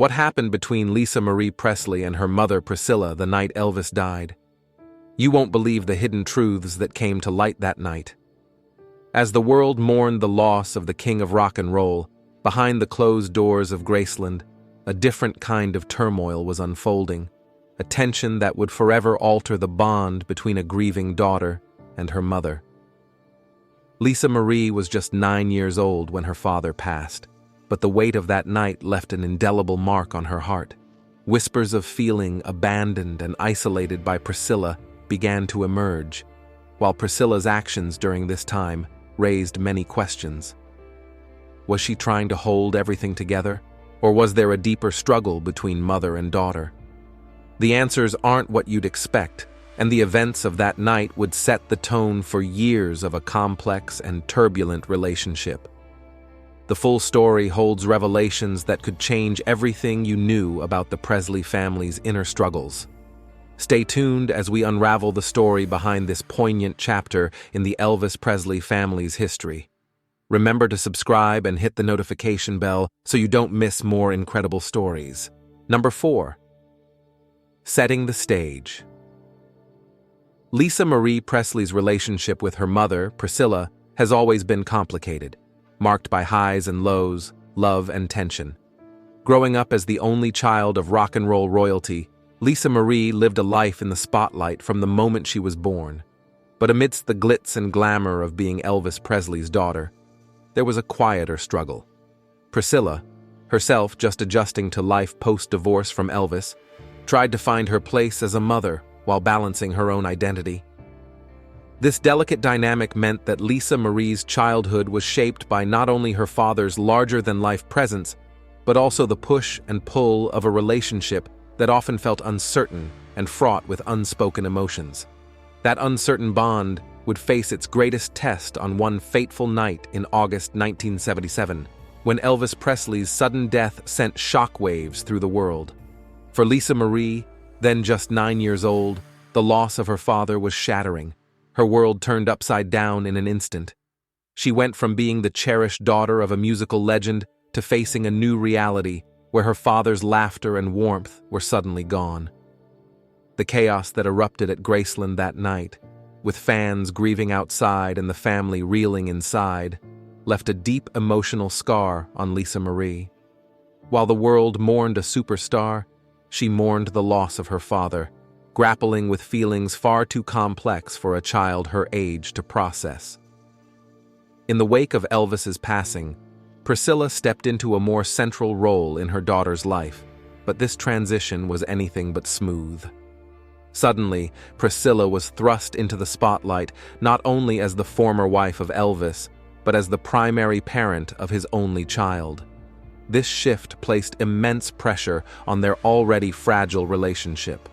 What happened between Lisa Marie Presley and her mother Priscilla the night Elvis died? You won't believe the hidden truths that came to light that night. As the world mourned the loss of the king of rock and roll, behind the closed doors of Graceland, a different kind of turmoil was unfolding, a tension that would forever alter the bond between a grieving daughter and her mother. Lisa Marie was just 9 years old when her father passed, but the weight of that night left an indelible mark on her heart. Whispers of feeling abandoned and isolated by Priscilla began to emerge, while Priscilla's actions during this time raised many questions. Was she trying to hold everything together, or was there a deeper struggle between mother and daughter? The answers aren't what you'd expect, and the events of that night would set the tone for years of a complex and turbulent relationship. The full story holds revelations that could change everything you knew about the Presley family's inner struggles. Stay tuned as we unravel the story behind this poignant chapter in the Elvis Presley family's history. Remember to subscribe and hit the notification bell so you don't miss more incredible stories. Number 4. Setting the stage. Lisa Marie Presley's relationship with her mother, Priscilla, has always been complicated, marked by highs and lows, love and tension. Growing up as the only child of rock and roll royalty, Lisa Marie lived a life in the spotlight from the moment she was born. But amidst the glitz and glamour of being Elvis Presley's daughter, there was a quieter struggle. Priscilla, herself just adjusting to life post-divorce from Elvis, tried to find her place as a mother while balancing her own identity. This delicate dynamic meant that Lisa Marie's childhood was shaped by not only her father's larger-than-life presence, but also the push and pull of a relationship that often felt uncertain and fraught with unspoken emotions. That uncertain bond would face its greatest test on one fateful night in August 1977, when Elvis Presley's sudden death sent shockwaves through the world. For Lisa Marie, then just 9 years old, the loss of her father was shattering. Her world turned upside down in an instant. She went from being the cherished daughter of a musical legend to facing a new reality where her father's laughter and warmth were suddenly gone. The chaos that erupted at Graceland that night, with fans grieving outside and the family reeling inside, left a deep emotional scar on Lisa Marie. While the world mourned a superstar, she mourned the loss of her father, grappling with feelings far too complex for a child her age to process. In the wake of Elvis's passing, Priscilla stepped into a more central role in her daughter's life, but this transition was anything but smooth. Suddenly, Priscilla was thrust into the spotlight not only as the former wife of Elvis, but as the primary parent of his only child. This shift placed immense pressure on their already fragile relationship.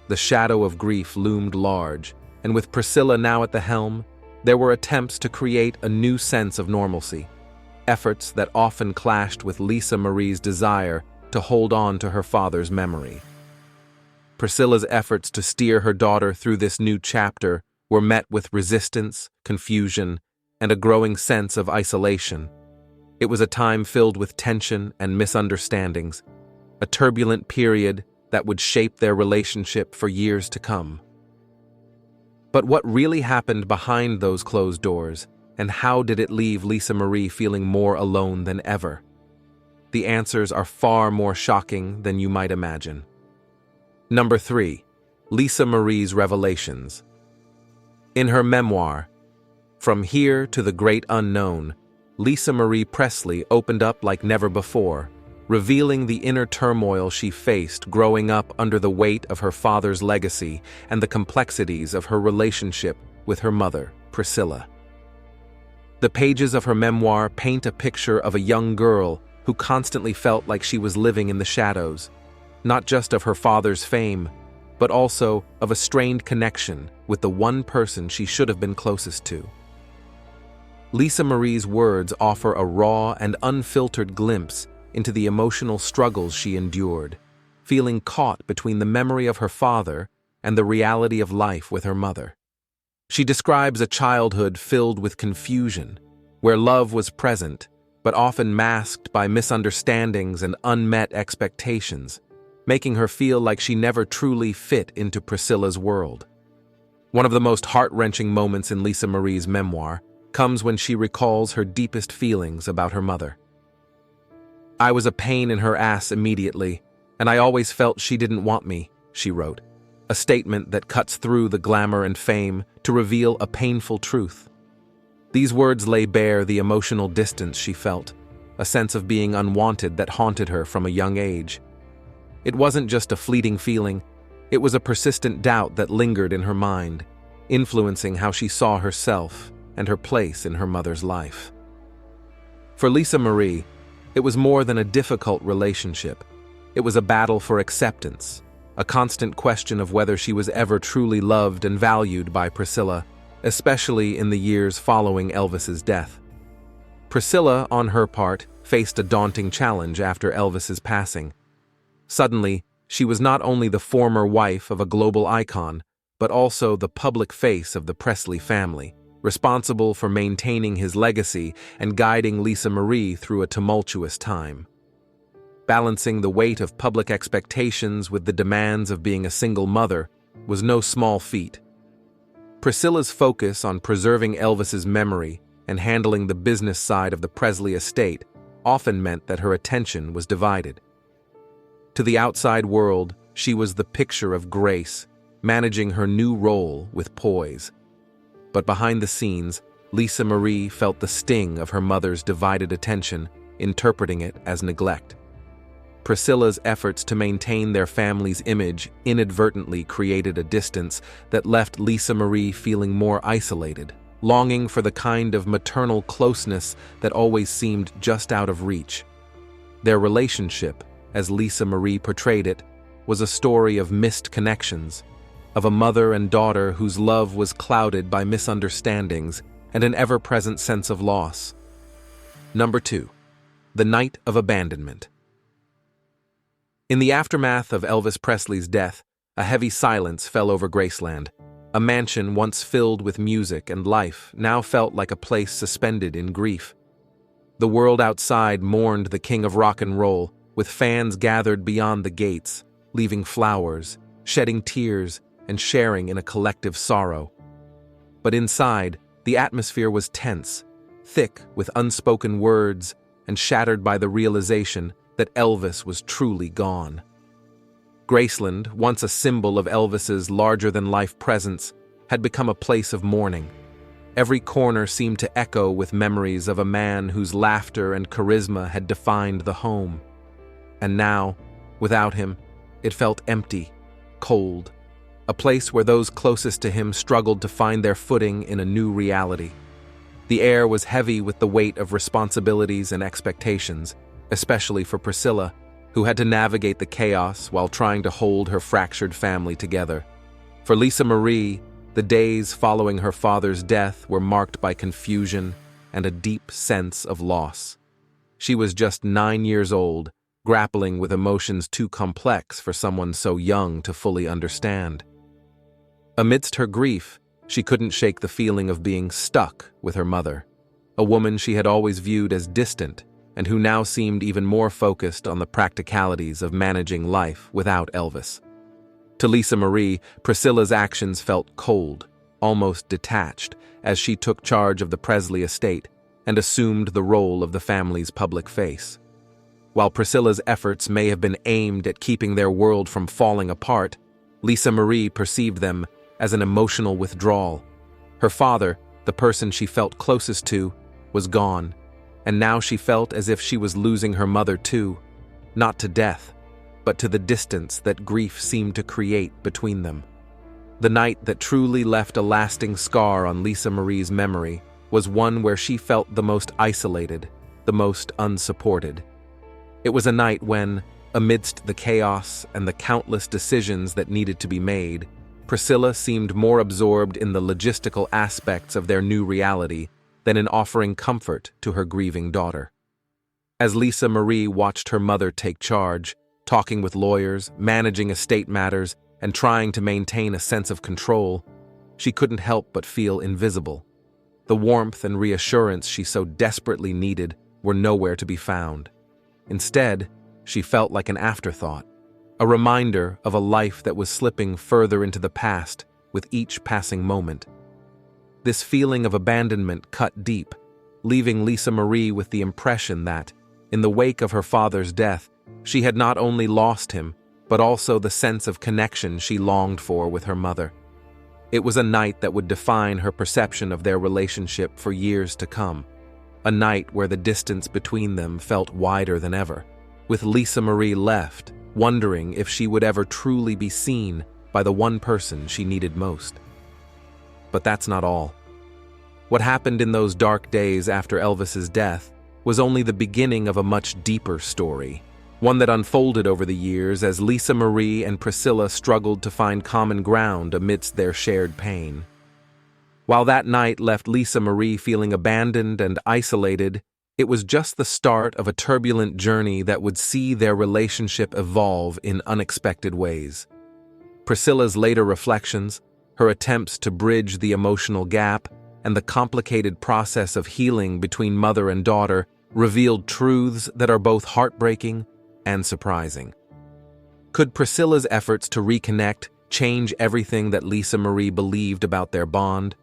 The shadow of grief loomed large, and with Priscilla now at the helm, there were attempts to create a new sense of normalcy. Efforts that often clashed with Lisa Marie's desire to hold on to her father's memory. Priscilla's efforts to steer her daughter through this new chapter were met with resistance, confusion, and a growing sense of isolation. It was a time filled with tension and misunderstandings, a turbulent period that would shape their relationship for years to come. But what really happened behind those closed doors, and how did it leave Lisa Marie feeling more alone than ever? The answers are far more shocking than you might imagine. Number 3. Lisa Marie's revelations. In her memoir, From Here to the Great Unknown, Lisa Marie Presley opened up like never before, revealing the inner turmoil she faced growing up under the weight of her father's legacy and the complexities of her relationship with her mother, Priscilla. The pages of her memoir paint a picture of a young girl who constantly felt like she was living in the shadows, not just of her father's fame, but also of a strained connection with the one person she should have been closest to. Lisa Marie's words offer a raw and unfiltered glimpse into the emotional struggles she endured, feeling caught between the memory of her father and the reality of life with her mother. She describes a childhood filled with confusion, where love was present, but often masked by misunderstandings and unmet expectations, making her feel like she never truly fit into Priscilla's world. One of the most heart-wrenching moments in Lisa Marie's memoir comes when she recalls her deepest feelings about her mother. "I was a pain in her ass immediately, and I always felt she didn't want me," she wrote, a statement that cuts through the glamour and fame to reveal a painful truth. These words lay bare the emotional distance she felt, a sense of being unwanted that haunted her from a young age. It wasn't just a fleeting feeling, it was a persistent doubt that lingered in her mind, influencing how she saw herself and her place in her mother's life. For Lisa Marie, it was more than a difficult relationship. It was a battle for acceptance, a constant question of whether she was ever truly loved and valued by Priscilla, especially in the years following Elvis's death. Priscilla, on her part, faced a daunting challenge after Elvis's passing. Suddenly, she was not only the former wife of a global icon, but also the public face of the Phesily family, responsible for maintaining his legacy and guiding Lisa Marie through a tumultuous time. Balancing the weight of public expectations with the demands of being a single mother was no small feat. Priscilla's focus on preserving Elvis's memory and handling the business side of the Phesily estate often meant that her attention was divided. To the outside world, she was the picture of grace, managing her new role with poise. But behind the scenes, Lisa Marie felt the sting of her mother's divided attention, interpreting it as neglect. Priscilla's efforts to maintain their family's image inadvertently created a distance that left Lisa Marie feeling more isolated, longing for the kind of maternal closeness that always seemed just out of reach. Their relationship, as Lisa Marie portrayed it, was a story of missed connections, of a mother and daughter whose love was clouded by misunderstandings and an ever-present sense of loss. Number 2. The Night of Abandonment. In the aftermath of Elvis Presley's death, a heavy silence fell over Graceland. A mansion once filled with music and life now felt like a place suspended in grief. The world outside mourned the king of rock and roll, with fans gathered beyond the gates, leaving flowers, shedding tears, and sharing in a collective sorrow. But inside, the atmosphere was tense, thick with unspoken words, and shattered by the realization that Elvis was truly gone. Graceland, once a symbol of Elvis's larger-than-life presence, had become a place of mourning. Every corner seemed to echo with memories of a man whose laughter and charisma had defined the home. And now, without him, it felt empty, cold, a place where those closest to him struggled to find their footing in a new reality. The air was heavy with the weight of responsibilities and expectations, especially for Priscilla, who had to navigate the chaos while trying to hold her fractured family together. For Lisa Marie, the days following her father's death were marked by confusion and a deep sense of loss. She was just 9 years old, grappling with emotions too complex for someone so young to fully understand. Amidst her grief, she couldn't shake the feeling of being stuck with her mother, a woman she had always viewed as distant and who now seemed even more focused on the practicalities of managing life without Elvis. To Lisa Marie, Priscilla's actions felt cold, almost detached, as she took charge of the Phesily estate and assumed the role of the family's public face. While Priscilla's efforts may have been aimed at keeping their world from falling apart, Lisa Marie perceived them as an emotional withdrawal. Her father, the person she felt closest to, was gone, and now she felt as if she was losing her mother too, not to death, but to the distance that grief seemed to create between them. The night that truly left a lasting scar on Lisa Marie's memory was one where she felt the most isolated, the most unsupported. It was a night when, amidst the chaos and the countless decisions that needed to be made, Priscilla seemed more absorbed in the logistical aspects of their new reality than in offering comfort to her grieving daughter. As Lisa Marie watched her mother take charge, talking with lawyers, managing estate matters, and trying to maintain a sense of control, she couldn't help but feel invisible. The warmth and reassurance she so desperately needed were nowhere to be found. Instead, she felt like an afterthought, a reminder of a life that was slipping further into the past with each passing moment. This feeling of abandonment cut deep, leaving Lisa Marie with the impression that, in the wake of her father's death, she had not only lost him, but also the sense of connection she longed for with her mother. It was a night that would define her perception of their relationship for years to come, a night where the distance between them felt wider than ever, with Lisa Marie left, wondering if she would ever truly be seen by the one person she needed most. But that's not all. What happened in those dark days after Elvis's death was only the beginning of a much deeper story, one that unfolded over the years as Lisa Marie and Priscilla struggled to find common ground amidst their shared pain. While that night left Lisa Marie feeling abandoned and isolated, it was just the start of a turbulent journey that would see their relationship evolve in unexpected ways. Priscilla's later reflections, her attempts to bridge the emotional gap, and the complicated process of healing between mother and daughter revealed truths that are both heartbreaking and surprising. Could Priscilla's efforts to reconnect change everything that Lisa Marie believed about their bond,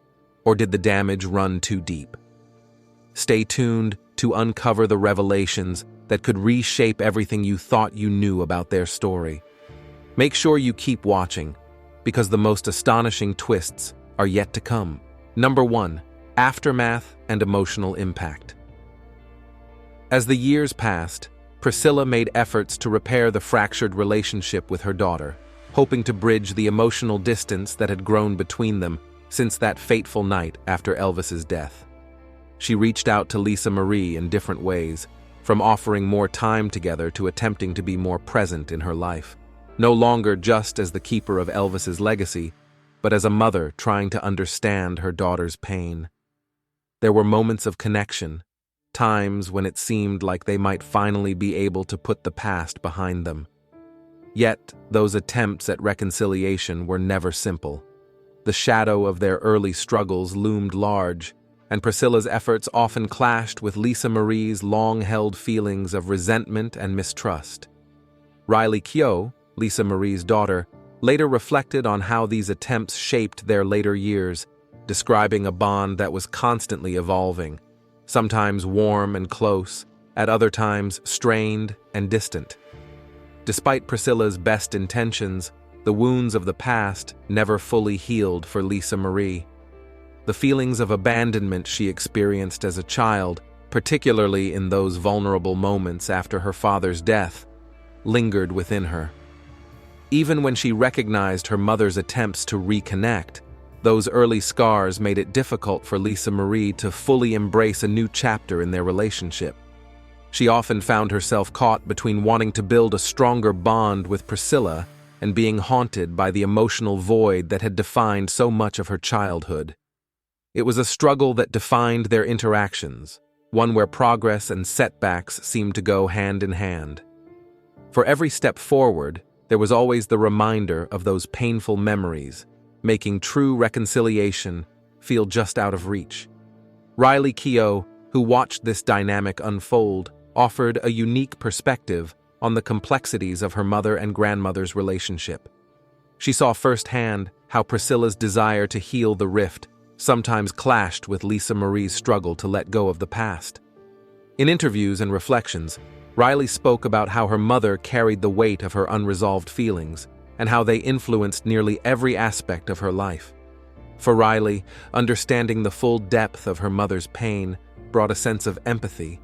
or did the damage run too deep? Stay tuned to uncover the revelations that could reshape everything you thought you knew about their story. Make sure you keep watching, because the most astonishing twists are yet to come. Number 1. Aftermath and emotional impact. As the years passed, Priscilla made efforts to repair the fractured relationship with her daughter, hoping to bridge the emotional distance that had grown between them since that fateful night after Elvis's death. She reached out to Lisa Marie in different ways, from offering more time together to attempting to be more present in her life, no longer just as the keeper of Elvis's legacy, but as a mother trying to understand her daughter's pain. There were moments of connection, times when it seemed like they might finally be able to put the past behind them. Yet, those attempts at reconciliation were never simple. The shadow of their early struggles loomed large, and Priscilla's efforts often clashed with Lisa Marie's long-held feelings of resentment and mistrust. Riley Keough, Lisa Marie's daughter, later reflected on how these attempts shaped their later years, describing a bond that was constantly evolving, sometimes warm and close, at other times strained and distant. Despite Priscilla's best intentions, the wounds of the past never fully healed for Lisa Marie. The feelings of abandonment she experienced as a child, particularly in those vulnerable moments after her father's death, lingered within her. Even when she recognized her mother's attempts to reconnect, those early scars made it difficult for Lisa Marie to fully embrace a new chapter in their relationship. She often found herself caught between wanting to build a stronger bond with Priscilla and being haunted by the emotional void that had defined so much of her childhood. It was a struggle that defined their interactions, one where progress and setbacks seemed to go hand in hand. For every step forward, there was always the reminder of those painful memories, making true reconciliation feel just out of reach. Riley Keough, who watched this dynamic unfold, offered a unique perspective on the complexities of her mother and grandmother's relationship. She saw firsthand how Priscilla's desire to heal the rift sometimes clashed with Lisa Marie's struggle to let go of the past. In interviews and reflections, Riley spoke about how her mother carried the weight of her unresolved feelings and how they influenced nearly every aspect of her life. For Riley, understanding the full depth of her mother's pain brought a sense of empathy,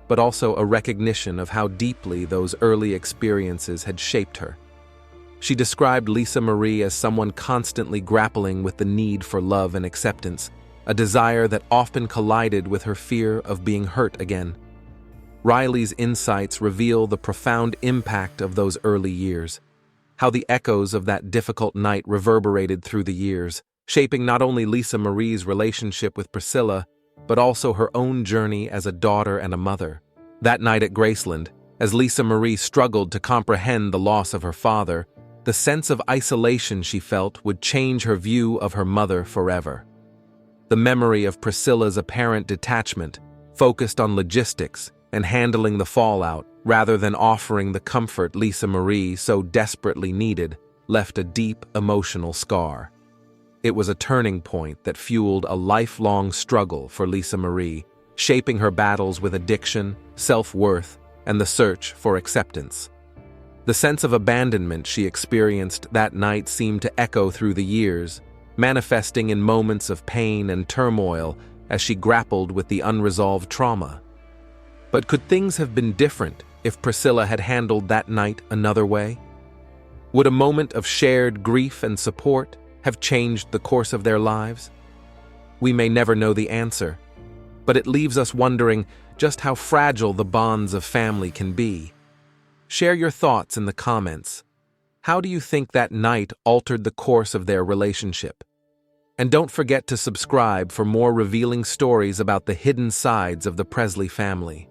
but also a recognition of how deeply those early experiences had shaped her. She described Lisa Marie as someone constantly grappling with the need for love and acceptance, a desire that often collided with her fear of being hurt again. Riley's insights reveal the profound impact of those early years, how the echoes of that difficult night reverberated through the years, shaping not only Lisa Marie's relationship with Priscilla, but also her own journey as a daughter and a mother. That night at Graceland, as Lisa Marie struggled to comprehend the loss of her father, the sense of isolation she felt would change her view of her mother forever. The memory of Priscilla's apparent detachment, focused on logistics and handling the fallout, rather than offering the comfort Lisa Marie so desperately needed, left a deep emotional scar. It was a turning point that fueled a lifelong struggle for Lisa Marie, shaping her battles with addiction, self-worth, and the search for acceptance. The sense of abandonment she experienced that night seemed to echo through the years, manifesting in moments of pain and turmoil as she grappled with the unresolved trauma. But could things have been different if Priscilla had handled that night another way? Would a moment of shared grief and support have changed the course of their lives? We may never know the answer, but it leaves us wondering just how fragile the bonds of family can be. Share your thoughts in the comments. How do you think that night altered the course of their relationship? And don't forget to subscribe for more revealing stories about the hidden sides of the Phesily family.